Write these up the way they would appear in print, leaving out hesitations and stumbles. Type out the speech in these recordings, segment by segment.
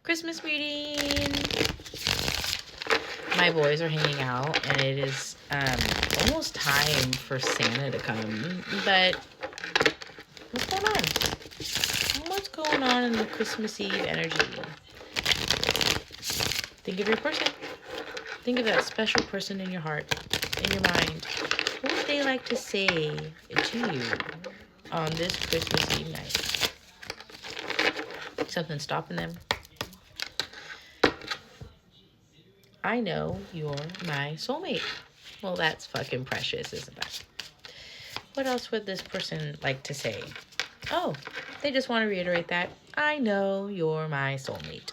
Christmas reading. My boys are hanging out, and it is almost time for Santa to come. But what's going on? What's going on in the Christmas Eve energy? Think of your person. Think of that special person in your heart, in your mind. What would they like to say to you on this Christmas Eve night? Something stopping them? I know you're my soulmate. Well, that's fucking precious, isn't that? What else would this person like to say? Oh, they just want to reiterate that. I know you're my soulmate.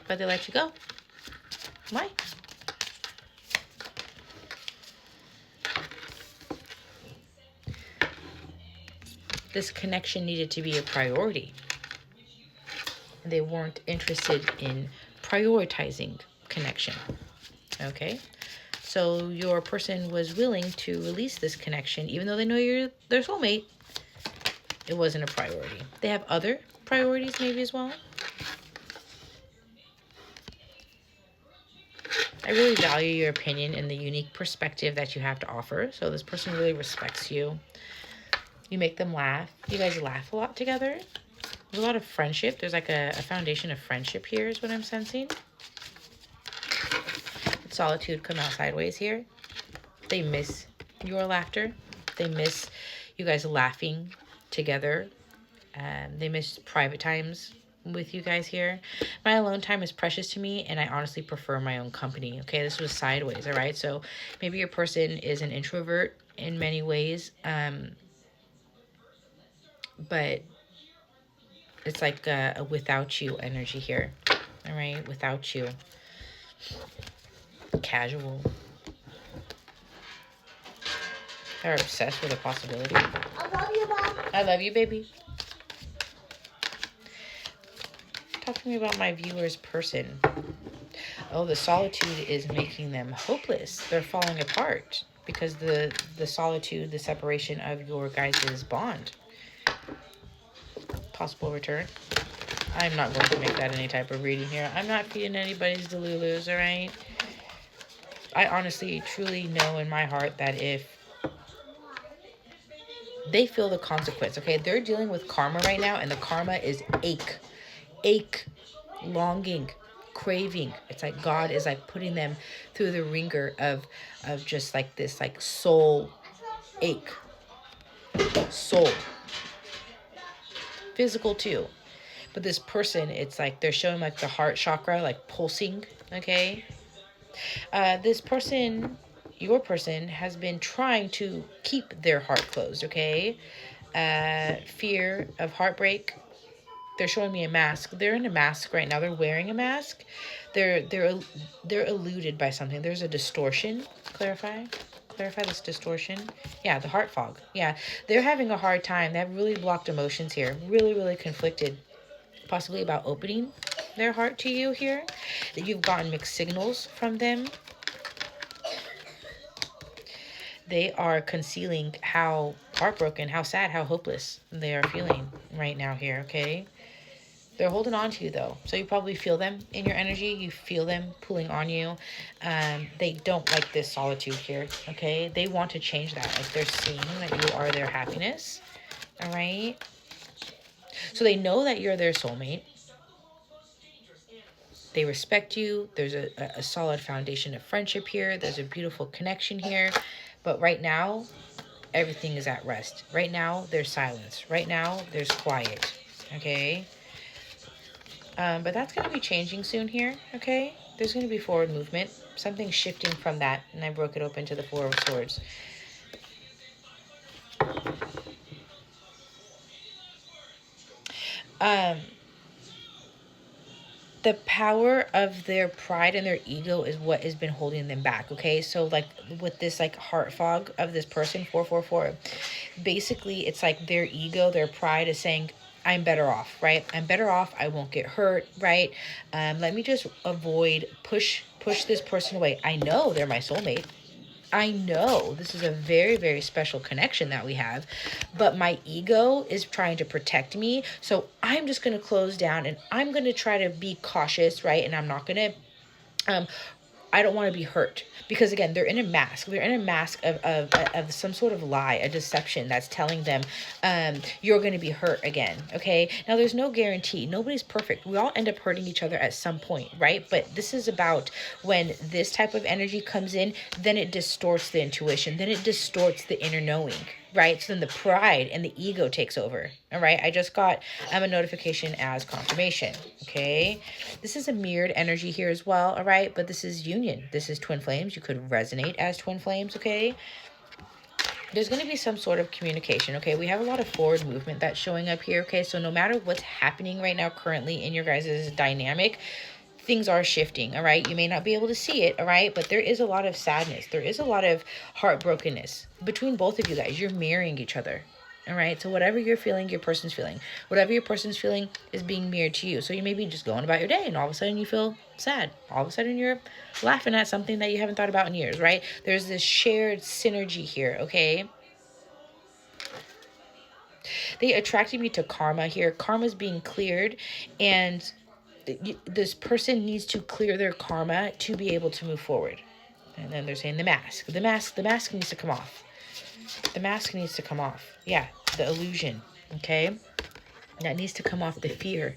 But they let you go. Why? This connection needed to be a priority. They weren't interested in prioritizing connection. Okay? So your person was willing to release this connection, even though they know you're their soulmate. It wasn't a priority. They have other priorities maybe as well. I really value your opinion and the unique perspective that you have to offer. So this person really respects you. You make them laugh. You guys laugh a lot together. There's a lot of friendship. There's like a foundation of friendship here is what I'm sensing. Solitude come out sideways here. They miss your laughter. They miss you guys laughing together. They miss private times with you guys here. My alone time is precious to me, and I honestly prefer my own company. Okay, this was sideways, all right? So maybe your person is an introvert in many ways, but it's like a without you energy here, all right? Without you. Casual. They're obsessed with a possibility. I love you, Mom. I love you, baby. Talk to me about my viewer's person. Oh, the solitude is making them hopeless. They're falling apart because the solitude, the separation of your guys' bond. Possible return. I'm not going to make that any type of reading here. I'm not feeding anybody's delulus, all right? I honestly, truly know in my heart that if they feel the consequence, okay? They're dealing with karma right now, and the karma is ache, longing, craving. It's like God is like putting them through the ringer of just like this like soul ache. Soul. Physical too. But this person, it's like they're showing like the heart chakra like pulsing, okay? This person, your person, has been trying to keep their heart closed, okay? Fear of heartbreak. They're showing me a mask. They're in a mask right now. They're wearing a mask. They're eluded by something. There's a distortion. Clarify this distortion. Yeah, the heart fog. Yeah, they're having a hard time. They have really blocked emotions here. Really, really conflicted. Possibly about opening their heart to you here. That you've gotten mixed signals from them. They are concealing how heartbroken, how sad, how hopeless they are feeling right now here, okay? They're holding on to you, though. So you probably feel them in your energy. You feel them pulling on you. They don't like this solitude here, okay? They want to change that. Like, they're seeing that you are their happiness, all right? So they know that you're their soulmate. They respect you. There's a solid foundation of friendship here. There's a beautiful connection here. But right now, everything is at rest. Right now, there's silence. Right now, there's quiet, okay? But that's going to be changing soon here, okay? There's going to be forward movement. Something shifting from that. And I broke it open to the Four of Swords. The power of their pride and their ego is what has been holding them back, okay? So, like, with this, like, heart fog of this person, 444, basically, it's like their ego, their pride is saying, I'm better off, right? I'm better off. I won't get hurt, right? Let me just push this person away. I know they're my soulmate. I know this is a very, very special connection that we have, but my ego is trying to protect me. So I'm just going to close down and I'm going to try to be cautious, right? And I'm not going to I don't want to be hurt, because again, they're in a mask. They're in a mask of some sort of lie, a deception that's telling them, you're going to be hurt again. Okay. Now there's no guarantee. Nobody's perfect. We all end up hurting each other at some point, right? But this is about when this type of energy comes in, then it distorts the intuition. Then it distorts the inner knowing. Right? So then the pride and the ego takes over. All right. I just got a notification as confirmation. Okay. This is a mirrored energy here as well. All right. But this is union. This is twin flames. You could resonate as twin flames. Okay. There's going to be some sort of communication. Okay. We have a lot of forward movement that's showing up here. Okay. So no matter what's happening right now currently in your guys' dynamic, things are shifting. All right. You may not be able to see it. All right. But there is a lot of sadness. There is a lot of heartbrokenness between both of you guys. You're mirroring each other. All right. So whatever you're feeling, your person's feeling. Whatever your person's feeling is being mirrored to you. So you may be just going about your day and all of a sudden you feel sad. All of a sudden you're laughing at something that you haven't thought about in years. Right. There's this shared synergy here. Okay. They attracted me to karma here. Karma's being cleared, and this person needs to clear their karma to be able to move forward. And then they're saying the mask. The mask needs to come off. The mask needs to come off. Yeah, the illusion. Okay? That needs to come off, the fear.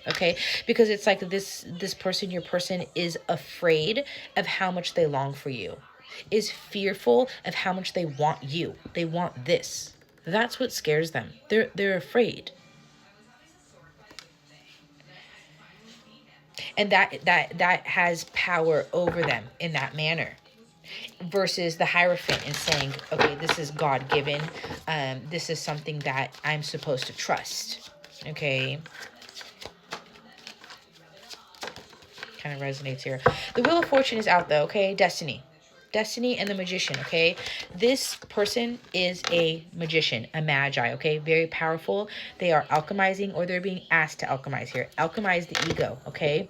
Okay? Because it's like this person, your person, is afraid of how much they long for you. Is fearful of how much they want you. They want this. That's what scares them. They're afraid. And that has power over them in that manner, versus the Hierophant and saying, okay, this is God-given. This is something that I'm supposed to trust. Okay. Kind of resonates here. The Wheel of Fortune is out though. Okay. Destiny and the Magician. Okay. This person is a magician, a magi. Okay. Very powerful. They are alchemizing, or they're being asked to alchemize here. Alchemize the ego. Okay.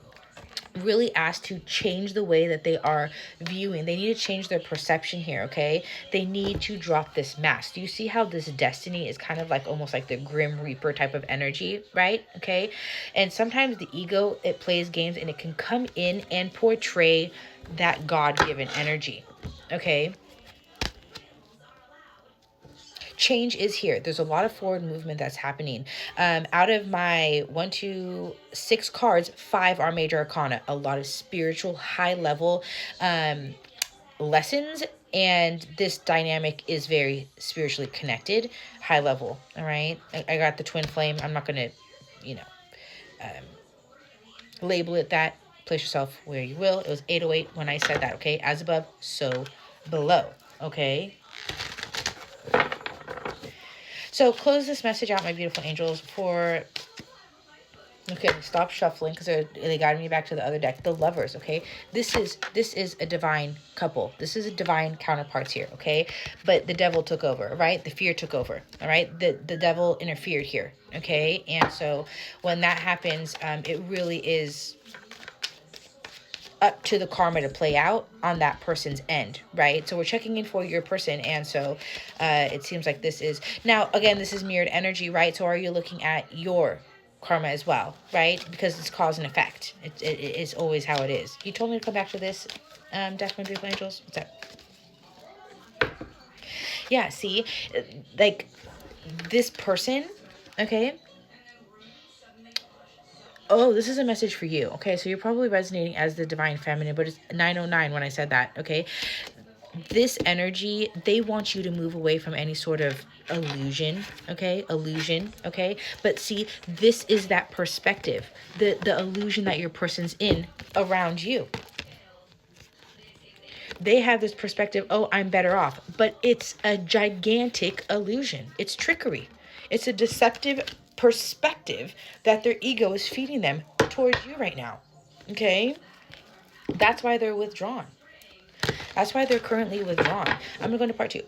Really asked to change the way that they are viewing. They need to change their perception here. Okay. They need to drop this mask. Do you see how this destiny is kind of like almost like the Grim Reaper type of energy, right? Okay. And sometimes the ego, it plays games and it can come in and portray that God-given energy. Okay. Change is here. There's a lot of forward movement that's happening. Out of my 1, 2, 6 cards, 5 are major arcana. A lot of spiritual, high level lessons. And this dynamic is very spiritually connected, high level. All right. I got the twin flame. I'm not going to, label it that. Place yourself where you will. It was 808 when I said that. Okay. As above, so below. Okay. So close this message out, my beautiful angels, for... Okay, stop shuffling because they guided me back to the other deck. The Lovers, okay? This is a divine couple. This is a divine counterparts here, okay? But the devil took over, right? The fear took over, all right? The devil interfered here, okay? And so when that happens, it really is up to the karma to play out on that person's end, right? So we're checking in for your person, and so it seems like this is... Now, again, this is mirrored energy, right? So are you looking at your karma as well, right? Because it's cause and effect. It's always how it is. You told me to come back to this, Death, my beautiful angels. What's up? Yeah, see? Like, this person, okay? Oh, this is a message for you. Okay, so you're probably resonating as the divine feminine, but it's 909 when I said that, okay? This energy, they want you to move away from any sort of illusion, okay? Illusion, okay? But see, this is that perspective, the illusion that your person's in around you. They have this perspective, oh, I'm better off. But it's a gigantic illusion. It's trickery. It's a deceptive perspective that their ego is feeding them towards you right now. Okay? That's why they're withdrawn. That's why they're currently withdrawn. I'm going to go into part 2.